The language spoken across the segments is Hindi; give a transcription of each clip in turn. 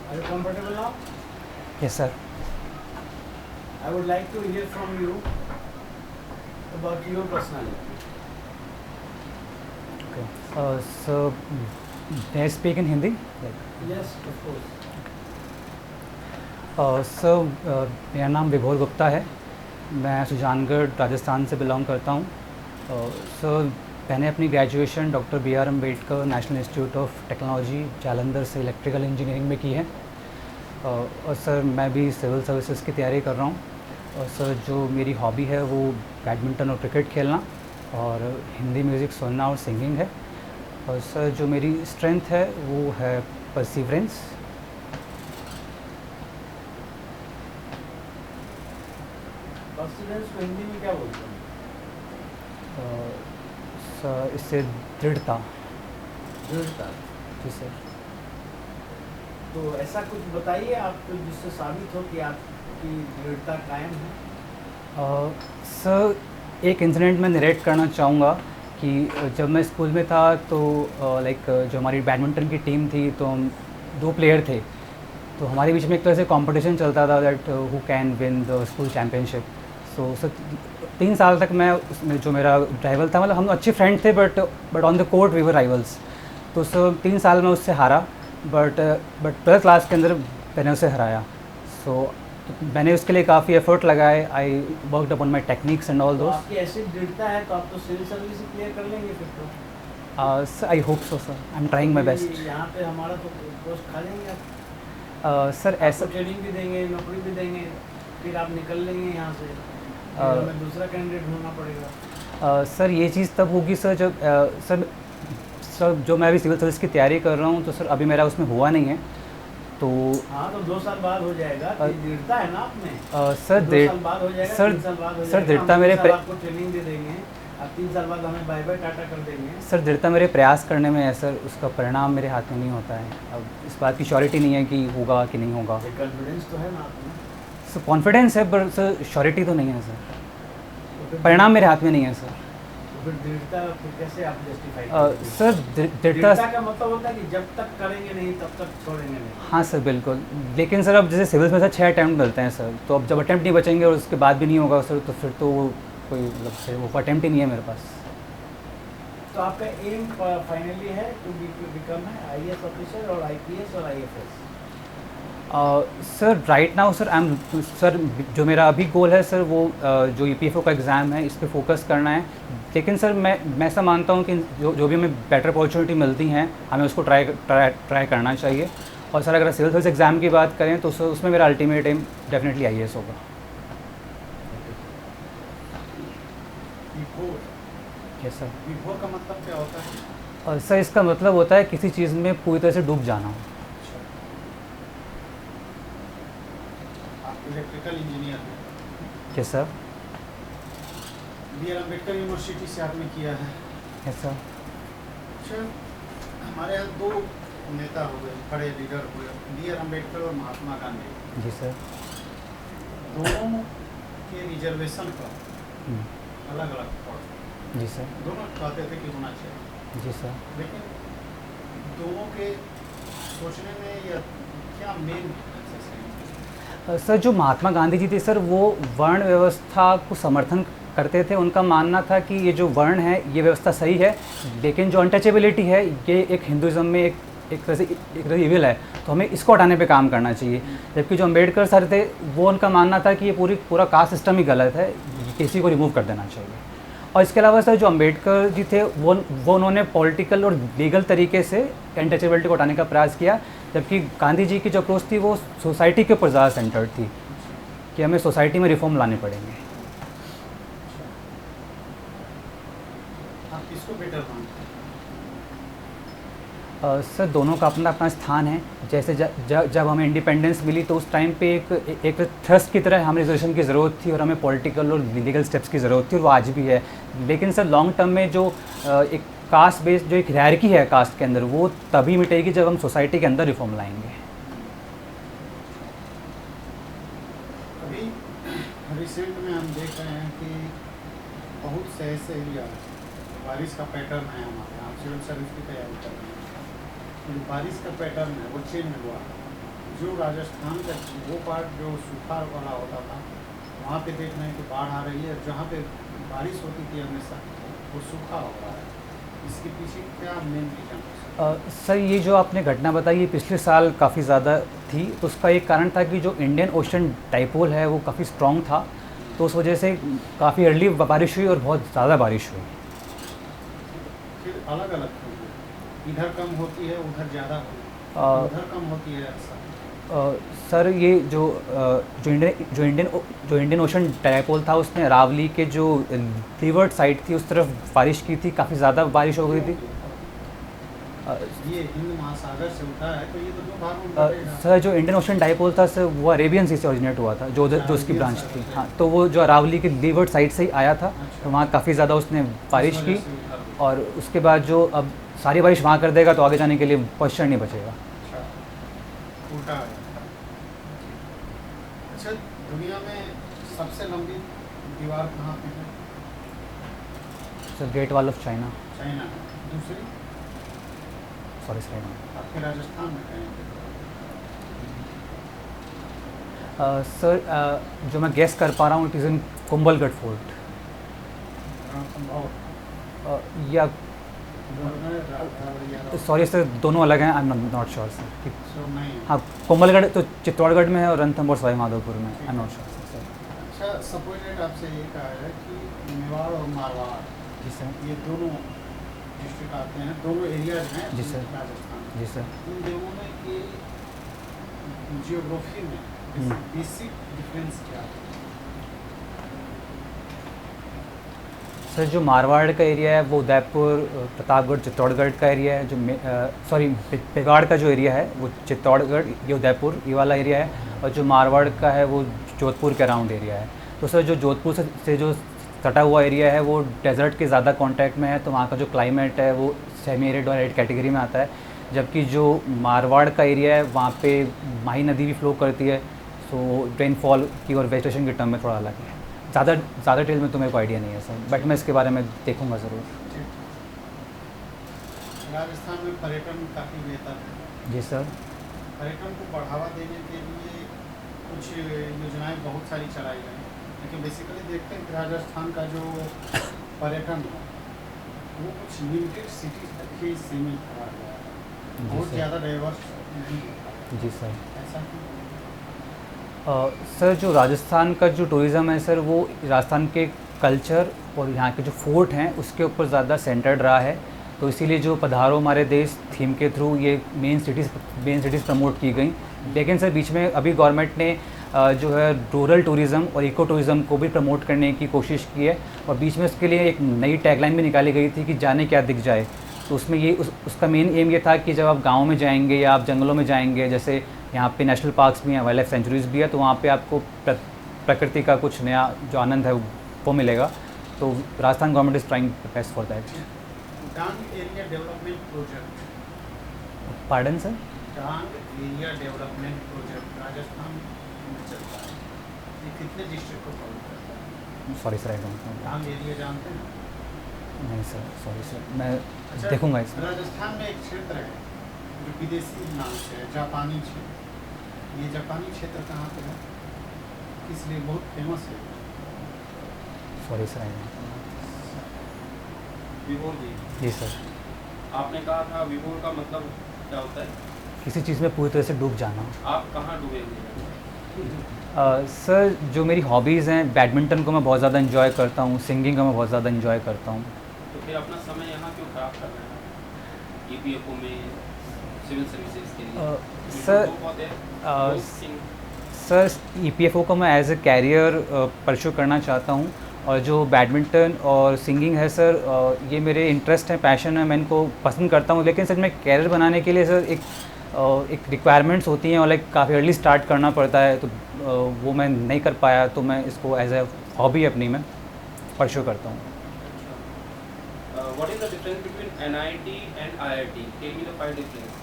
Are you comfortable now? Yes, sir. I would like to hear from you about your personality. Okay. So, may I speak in Hindi? Yes, of course. मेरा नाम विभोर गुप्ता है। मैं सुजानगढ़ राजस्थान से बिलोंग करता हूँ। मैंने अपनी graduation doctor B R Ambedkar national institute of technology Jalandhar से इलेक्ट्रिकल इंजीनियरिंग में की है। और सर मैं भी सिविल सर्विसेज की तैयारी कर रहा हूँ। और सर जो मेरी हॉबी है वो बैडमिंटन और क्रिकेट खेलना और हिंदी म्यूज़िक सुनना और सिंगिंग है। और सर जो मेरी स्ट्रेंथ है वो है परसिवरेंस। परसिवरेंस को हिंदी में क्या बोलते हैं? सर इससे दृढ़ता। दृढ़ता। जी सर। तो ऐसा कुछ बताइए आप जिससे साबित हो कि आपकी दृढ़ता कायम है। सर एक इंसिडेंट मैं नरेट करना चाहूँगा कि जब मैं स्कूल में था तो जो हमारी बैडमिंटन की टीम थी तो हम 2 प्लेयर थे। तो हमारे बीच में एक तरह से कंपटीशन चलता था that who can win the school championship. Sir 3 साल तक मैं उसमें जो मेरा राइवल था, मतलब हम अच्छे फ्रेंड थे but on the court we were rivals. तो सर 3 साल में उससे हारा बट 12th क्लास के अंदर मैंने उसे हराया। मैंने उसके लिए काफ़ी एफर्ट लगाए। I worked upon my techniques and all तो दोस। आपकी ऐसी दृढ़ता है तो आप तो सिविल सर्विस क्लियर कर लेंगे फिर तो। Sir I hope so sir, I am trying my best. यहाँ पे हमारा तो पोस्ट खा लेंगे आप। सर ऐसा ट्रेनिंग भी देंगे, नौकरी भी देंगे, फिर आप निकल लेंगे यहाँ से। हमें दूसरा कैंडिडेट ढूंढना पड़ेगा। सर ये चीज़ तब होगी सर जब सर जो मैं अभी सिविल सर्विस की तैयारी कर रहा हूँ तो सर अभी मेरा उसमें हुआ नहीं है। तो हाँ तो 2 साल बाद हो जाएगा। दृढ़ता है ना आपने। सर 2 साल बाद हो जाएगा, 3 साल बाद हो सर जाएगा। दृढ़ता हम मेरे 3 साल आपको ट्रेनिंग दे देंगे, अब 3 साल बाद हमें बाय बाय टाटा कर देंगे। सर दृढ़ता मेरे प्रयास करने में है सर, उसका परिणाम मेरे हाथ में नहीं होता है। अब इस बात की श्योरिटी नहीं है कि होगा कि नहीं होगा। कॉन्फिडेंस तो है ना आपने। सर कॉन्फिडेंस है पर सर श्योरिटी तो नहीं है सर, तो फिर परिणाम मेरे हाथ में नहीं है सर। तो फिर दृढ़ता फिर कैसे आप जस्टिफाई करेंगे? सर दृढ़ता दृढ़ता का मतलब होता है कि जब तक करेंगे नहीं तब तक छोड़ेंगे नहीं। हाँ सर बिल्कुल। लेकिन सर अब जैसे सिविल्स में सर 6 अटैम्प्ट मिलते हैं सर, तो अब जब अटैम्प्ट नहीं बचेंगे और उसके बाद भी नहीं होगा सर तो फिर तो वो कोई मतलब वो अटैम्प्ट ही नहीं है मेरे पास। तो आपका एम फाइनली है टू बिकम है आईएएस ऑफिसर और आईपीएस और IFS. Sir right now sir I M sir जो मेरा अभी गोल है सर वो जो ईपीएफओ का एग्ज़ाम है इस पे फोकस करना है। लेकिन सर मैं ऐसा मानता हूँ कि जो भी हमें बेटर अपॉर्चुनिटी मिलती हैं हमें उसको ट्राई करना चाहिए। और सर अगर सिविल सर्विस एग्ज़ाम की बात करें तो सर उसमें मेरा अल्टीमेट एम डेफिनेटली आईएएस होगा। Yes sir. विभो का मतलब क्या होता है? और सर इसका मतलब होता है किसी चीज़ में पूरी तरह से डूब जाना। आप इलेक्ट्रिकल इंजीनियर हैं। Yes sir. B R Ambedkar university से आपने किया है। Yes sir. अच्छा, हमारे यहाँ 2 नेता हो गए, बड़े लीडर हुए, बी आर अम्बेडकर और महात्मा गांधी। जी सर। दोनों के रिजर्वेशन पर अलग अलग थॉट। जी सर। दोनों कहते थे कि होना चाहिए। जी सर। लेकिन दोनों के सोचने में या क्या मेन सर जो महात्मा गांधी जी थे सर वो वर्ण व्यवस्था को समर्थन करते थे। उनका मानना था कि ये जो वर्ण है ये व्यवस्था सही है, लेकिन जो अनटचेबिलिटी है ये एक हिंदुज़म में एक तरह से इविल है, तो हमें इसको हटाने पे काम करना चाहिए। जबकि जो अम्बेडकर सर थे वो उनका मानना था कि ये पूरा कास्ट सिस्टम ही गलत है, किसी को रिमूव कर देना चाहिए। और इसके अलावा सर जो अम्बेडकर जी थे वो उन्होंने पॉलिटिकल और लीगल तरीके से अनटचेबिलिटी को हटाने का प्रयास किया। जबकि गांधी जी की जो अप्रोच थी वो सोसाइटी के ऊपर ज़्यादा सेंटर्ड थी कि हमें सोसाइटी में रिफॉर्म लाने पड़ेंगे। आप किसको बेटर मानते हैं? सर दोनों का अपना अपना स्थान है। जैसे जब हमें इंडिपेंडेंस मिली तो उस टाइम पे एक थ्रस्ट की तरह हमें रिजर्वेशन की ज़रूरत थी और हमें पॉलिटिकल और लीगल स्टेप्स की ज़रूरत थी, और वो आज भी है। लेकिन सर लॉन्ग टर्म में जो एक कास्ट बेस्ड जो एक हायरार्की है कास्ट के अंदर वो तभी मिटेगी जब हम सोसाइटी के अंदर रिफॉर्म लाएंगे। अभी रिसेंट में हम देख रहे हैं कि बहुत से ऐसे एरिया बारिश का पैटर्न है हमारे यहाँ, सिविल सर्विस की तैयारी कर रहे हैं, बारिश का पैटर्न है वो चेंज हुआ। जो राजस्थान का वो पार्ट जो सूखा वाला होता था, वहाँ पे देख रहे हैं कि बाढ़ आ रही है, जहाँ पे बारिश होती थी हमेशा वो सूखा हो रहा है। इसके पीछे क्या मेन रीजन है? सर ये जो आपने घटना बताई ये पिछले साल काफ़ी ज़्यादा थी, तो उसका एक कारण था कि जो इंडियन ओशन डाइपोल है वो काफ़ी स्ट्रॉन्ग था, तो उस वजह से काफ़ी अर्ली बारिश हुई और बहुत ज़्यादा बारिश हुई। फिर अलग अलग क्यों है? इधर कम होती है, उधर ज़्यादा होती अ, है, उधर कम होती है ऐसा? सर ये जो इंडियन ओशन डाइपोल था उसने अरावली के जो लीवर्ड साइड थी उस तरफ बारिश की थी, काफ़ी ज़्यादा बारिश हो गई थी। ये हिंद महासागर से उठा है तो ये तो दो भागों में बटेगा। सर जो इंडियन ओशन डाइपोल था सर वो अरेबियन सी से ओरिजिनेट हुआ था, जो उसकी अरेबियन ब्रांच साइड थी। से। हाँ, तो वो जो अरावली के लीवर्ड साइड से ही आया था, अच्छा। तो वहाँ काफ़ी ज़्यादा उसने बारिश इस की, वजह से उठा भी। और उसके बाद जो अब सारी बारिश वहाँ कर देगा तो आगे जाने के लिए पॉइस्चर नहीं बचेगा। अच्छा, उल्टा है। अच्छा, दुनिया में सबसे लंबी दीवार कहाँ पे है? Sir great wall of China. China है। दूसरी सॉरी सर। आपके राजस्थान में कहीं पे? सर जो मैं गेस कर पा रहा हूँ it is in Kumbhalgarh fort, संभव या या सॉरी सर दोनों अलग हैं, I am not sure sir. सो नहीं है। हाँ, कुंभलगढ़ तो चित्तौड़गढ़ में है और रणथंभौर सवाई माधोपुर में, आई एम नॉट श्योर सर। अच्छा, सपोजिट आपसे ये कहा है कि मेवाड़ और मारवाड़ जी सर। ये दोनों डिस्ट्रिक्ट आते हैं, दोनों एरियाज हैं जी सर। राजस्थान में। जी सर। इन दोनों में के जियोग्राफी में बेसिक डिफरेंस क्या है? सर जो मारवाड़ का एरिया है वो उदयपुर, प्रतापगढ़, चित्तौड़गढ़ का एरिया है। जो सॉरी मेवाड़ का जो एरिया है वो चित्तौड़गढ़, ये उदयपुर, ये वाला एरिया है, और जो मारवाड़ का है वो जोधपुर के अराउंड एरिया है। तो सर जो जोधपुर से जो सटा हुआ एरिया है वो डेजर्ट के ज़्यादा कांटेक्ट में है, तो वहाँ का जो क्लाइमेट है वो सेमी एरिड और एरिड कैटेगरी में आता है, जबकि जो मारवाड़ का एरिया है वहाँ पे माही नदी भी फ्लो करती है, सो रेनफॉल की और वेजिटेशन के टर्म में थोड़ा अलग है। ज़्यादा डिटेल में तो मेरे को आइडिया नहीं है सर, बट मैं इसके बारे में देखूंगा ज़रूर। राजस्थान में पर्यटन काफ़ी बेहतर है। जी सर। पर्यटन को बढ़ावा देने के लिए कुछ योजनाएं बहुत सारी चलाई गई, लेकिन बेसिकली देखते हैं कि राजस्थान का जो पर्यटन है वो कुछ लिमिटेड सिटीज तक ही सीमित रहा गया है, जी बहुत सर। ज़्यादा डाइवर्स नहीं होता। जी सर। ऐसा क्यों? सर जो राजस्थान का जो टूरिज़्म है सर वो राजस्थान के कल्चर और यहाँ के जो फोर्ट हैं उसके ऊपर ज़्यादा सेंटर्ड रहा है, तो इसीलिए जो पधारो हमारे देश थीम के थ्रू ये मेन सिटीज़ प्रमोट की गई। लेकिन सर बीच में अभी गवर्नमेंट ने जो है रूरल टूरिज़्म और इको टूरिज़्म को भी प्रमोट करने की कोशिश की है, और बीच में उसके लिए एक नई टैगलाइन भी निकाली गई थी कि जाने क्या दिख जाए। तो उसमें ये उसका मेन एम ये था कि जब आप गाँव में जाएंगे या आप जंगलों में जाएंगे, जैसे यहाँ पे नेशनल पार्क्स भी हैं, वाइल्ड लाइफ सेंचुरीज़ भी है, तो वहाँ पे आपको प्रकृति का कुछ नया जो आनंद है वो मिलेगा। तो Rajasthan government is trying best for that. Dang area development project, pardon sir? Dang area development project Rajasthan में चलता है, ये कितने डिस्ट्रिक्ट को कवर करता है? Sorry sir, I don't no. Dang area जानते हैं? नहीं सर, सॉरी सर, मैं अच्छा, देखूंगा इसमें। राजस्थान में एक क्षेत्र है जो विदेशी नाम से है, जापानी क्षेत्र। ये जापानी क्षेत्र कहाँ पे है, इसलिए बहुत फेमस है? सॉरी सर, आई डोंट विभोर जी, नो। जी सर। आपने कहा था विभोर का मतलब क्या होता है? किसी चीज़ में पूरी तरह से डूब जाना। आप कहाँ डूबेंगे? सर जो मेरी हॉबीज़ हैं, बैडमिंटन को मैं बहुत ज़्यादा इन्जॉय करता हूँ, सिंगिंग को मैं बहुत ज़्यादा इन्जॉय करता हूँ। तो फिर अपना समय यहाँ क्यों खराब कर रहे हैं EPFO में, सिविल सर्विसेज के लिए? सर, तो बहुत है, अ, बहुत सिंग- सर EPFO को मैं एज ए कैरियर परस्यू करना चाहता हूँ, और जो बैडमिंटन और सिंगिंग है सर ये मेरे इंटरेस्ट है, पैशन है, मैं इनको पसंद करता हूँ। लेकिन सर मैं कैरियर बनाने के लिए सर एक रिक्वायरमेंट्स होती हैं और लाइक काफ़ी अर्ली स्टार्ट करना पड़ता है, तो वो मैं नहीं कर पाया, तो मैं इसको एज ए हॉबी अपनी में परस्यू करता हूँ। What is the difference between NIT and IIT? Tell me the 5 difference.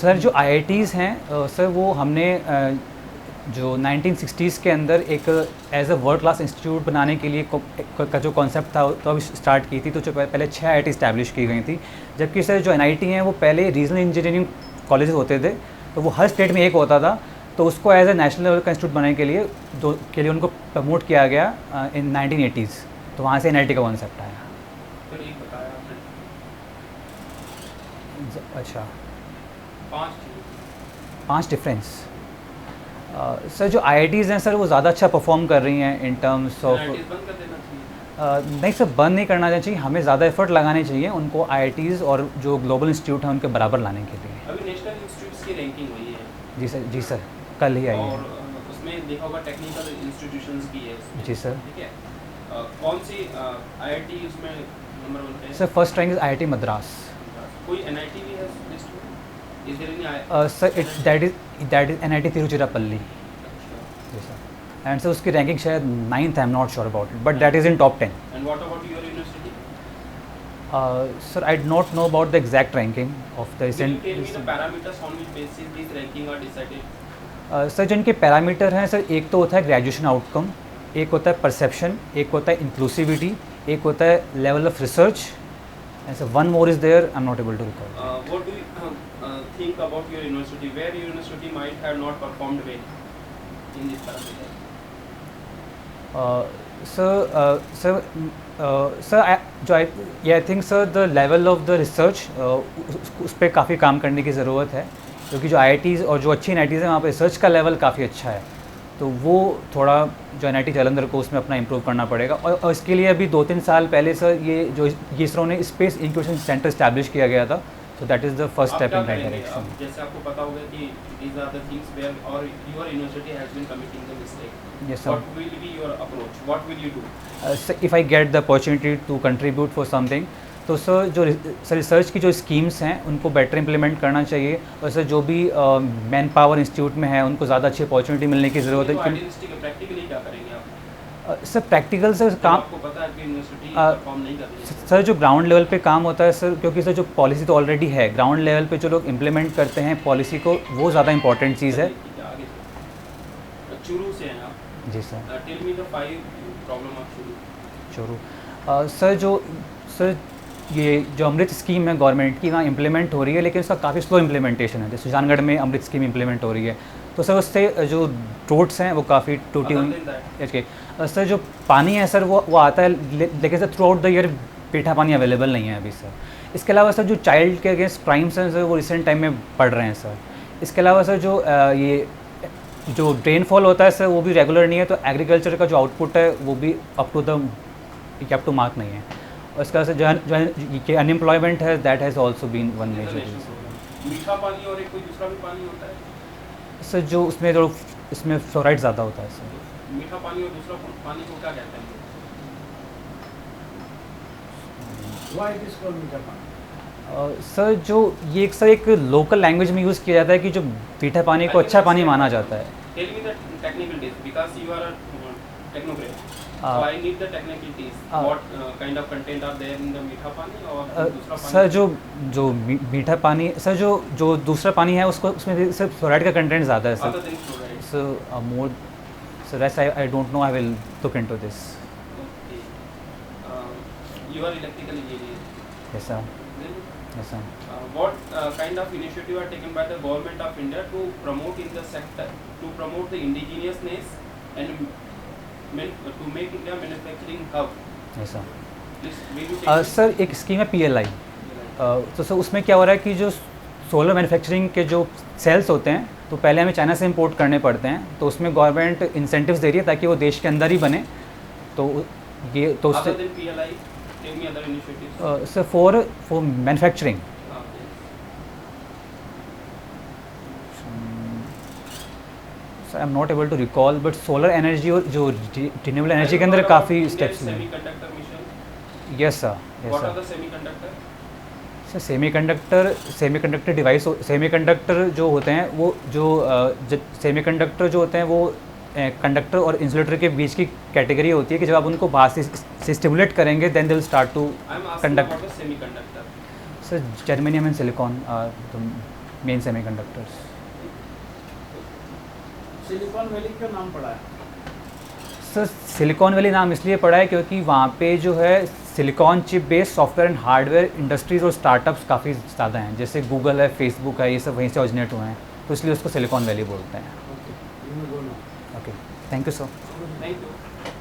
Sir जो IITs हैं सर वो हमने जो 1960s के अंदर एक as a world class institute बनाने के लिए का जो कॉन्सेप्ट था तो अभी स्टार्ट की थी, तो जो पहले 6 IIT इस्टेब्लिश की गई थी, जबकि सर जो NIT हैं वो पहले रीजनल इंजीनियरिंग कॉलेजेस होते थे, तो वो हर स्टेट में एक होता था, तो उसको एज ए नेशनल लेवल का इंस्टीट्यूट बनाने के लिए उनको प्रमोट किया गया इन 1980s, तो वहाँ से NIT का कॉन्सेप्ट आया। फिर एक बताया आपने अच्छा, 5 चीज़। 5 डिफरेंस। सर जो IITs हैं सर वो ज़्यादा अच्छा परफॉर्म कर रही हैं इन टर्म्स ऑफ, NITs बंद कर देना चाहिए। नहीं सर बंद नहीं करना चाहिए, हमें ज़्यादा एफर्ट लगाने चाहिए उनको IITs और जो ग्लोबल इंस्टीट्यूट हैं उनके बराबर लाने के लिए। अभी नेशनल इंस्टीट्यूट्स की रैंकिंग हुई है जी सर कल ही आई और है। उसमें देखा होगा टेक्निकल इंस्टीट्यूशंस की है उसमें। जी सर। ठीक है, कौन सी IIT उसमें नंबर 1 पे है? Sir first rank is IIT Madras. कोई NIT भी है लिस्ट में? Is there any? Sir that is NIT Tiruchirappalli. अच्छा, जी सर, एंड सर उसकी रैंकिंग शायद 9th, I am not sure about it, but that is in top 10। And what about your university? Sir I do not know about the exact ranking of the Can you tell me the recent. parameters on which basis this ranking are decided? Sir जिनके पैरामीटर हैं सर, एक तो होता है ग्रेजुएशन आउटकम, एक होता है परसेप्शन, एक होता है इंक्लूसिविटी, एक होता है level of research, and sir one more is there, I am not able to recall. What do you think about your university? Where your university might have not performed well in this parameter? I think sir the level of the research उस पर काफ़ी काम करने की ज़रूरत है, क्योंकि जो IITs और जो अच्छी NITs हैं वहाँ पे रिसर्च का लेवल काफ़ी अच्छा है, तो वो थोड़ा जो NIT जालंधर को उसमें अपना इम्प्रूव करना पड़ेगा। और इसके लिए अभी 2-3 साल पहले सर ये जो इसरो ने स्पेस इंक्यूबेशन सेंटर इस्टेब्लिश किया गया था, so that is the first आप स्टेप क्या इन दैट करेंगे? डायरेक्शन। अब जैसे आपको पता होगा कि these are the things where or your university has been committing the mistake. Yes sir। What will be your approach? What will you do? If I get the opportunity to contribute for something, तो सर जो रिसर्च की जो स्कीम्स हैं उनको बेटर इम्प्लीमेंट करना चाहिए, और सर जो भी मैन पावर इंस्टीट्यूट में है उनको ज़्यादा अच्छी अपॉर्चुनिटी मिलने की ज़रूरत है। आइडियलिस्टिक प्रैक्टिकली क्या करेंगे आप? सर प्रैक्टिकल से जब काम, आपको पता है कि यूनिवर्सिटी परफॉर्म नहीं कर रही है। सर जो ग्राउंड लेवल पे काम होता है सर, क्योंकि सर जो पॉलिसी तो ऑलरेडी है, ग्राउंड लेवल पे जो लोग इम्प्लीमेंट करते हैं पॉलिसी को, वो ज़्यादा इंपॉर्टेंट चीज़ है। ठीक है, आगे चलो। चुरू से हैं आप। जी sir. Tell me the 5 problem of Churu. Churu sir ये जो अमृत स्कीम है गवर्नमेंट की, वहाँ इम्प्लीमेंट हो रही है, लेकिन उसका काफ़ी स्लो इम्प्लीमेंटेशन है। जैसे सुजानगढ़ में अमृत स्कीम इम्प्लीमेंट हो रही है, तो सर उससे जो रोड्स हैं वो काफ़ी टूटी हुई। ओके सर जो पानी है सर वो आता है, लेकिन sir through out the year मीठा पानी अवेलेबल नहीं है अभी सर। इसके अलावा सर जो चाइल्ड के अगेंस्ट क्राइम्स हैं सर वो रिसेंट टाइम में बढ़ रहे हैं सर। इसके अलावा सर ये जो रेनफॉल होता है सर वो भी रेगुलर नहीं है, तो एग्रीकल्चर का जो आउटपुट है वो भी अप टू मार्क नहीं है। और इसका सर जो अनएम्प्लॉयमेंट है that has also been one major reason. मीठा पानी और एक कोई दूसरा भी पानी होता है सर जो इसमें फ्लोराइड ज़्यादा होता है सर। मीठा पानी और दूसरा पानी को क्या कहते हैं? Why it is called मीठा पानी? सर जो ये एक लोकल लैंग्वेज में यूज़ किया जाता है कि जो मीठा पानी को अच्छा पानी माना जाता है। Tell me the technical dish because you are a technocrat, so I need the technical dish. What kind of content are there in the मीठा पानी और दूसरा पानी? सर जो मीठा पानी सर जो दूसरा पानी है उसमें सिर्फ फ्लोराइड का कंटेंट ज़्यादा है other sir. Then fluoride. So more so rest I don't know, I will look into this. Okay, you are electrical engineer. Yes sir. Then, yes sir. what kind of initiative are taken by the government of India to promote in the sector, to promote the indigenousness and to make India manufacturing hub? Yes sir. Please, will you take sir एक स्कीम है PLI, तो सर उसमें क्या हो रहा है कि जो सोलर मैन्युफैक्चरिंग के जो सेल्स होते हैं तो पहले हमें चाइना से इंपोर्ट करने पड़ते हैं, तो उसमें गवर्नमेंट इंसेंटिव्स दे रही है ताकि वो देश के अंदर ही बने। तो ये तो other उससे than PLI, tell me other initiatives. Sir for manufacturing Okay. Sir I am not able to recall, but solar energy और जो रिन्यूएबल एनर्जी के अंदर काफ़ी स्टेप्स हैं। Semiconductor mission. Yes sir. Yes What are sir. the semiconductor? Sir semiconductor device, semiconductor जो होते हैं वो सेमीकंडक्टर जो होते हैं वो कंडक्टर और इंसुलेटर के बीच की कैटेगरी होती है कि जब आप उनको बाहर से स्टिमुलेट करेंगे then they will start to I am asking conduct. about the semiconductor. Sir germanium and silicon the main semiconductors. Silicon Valley क्यों नाम पड़ा है? सर सिलिकॉन वैली नाम इसलिए पड़ा है क्योंकि वहाँ पे जो है silicon chip based software and hardware industries और स्टार्टअप्स काफ़ी ज़्यादा हैं, जैसे गूगल है, फेसबुक है, ये सब वहीं से ओरिजिनेट हुए हैं, तो इसलिए उसको सिलिकॉन वैली बोलते हैं। Okay, okay, thank you sir. Thank you.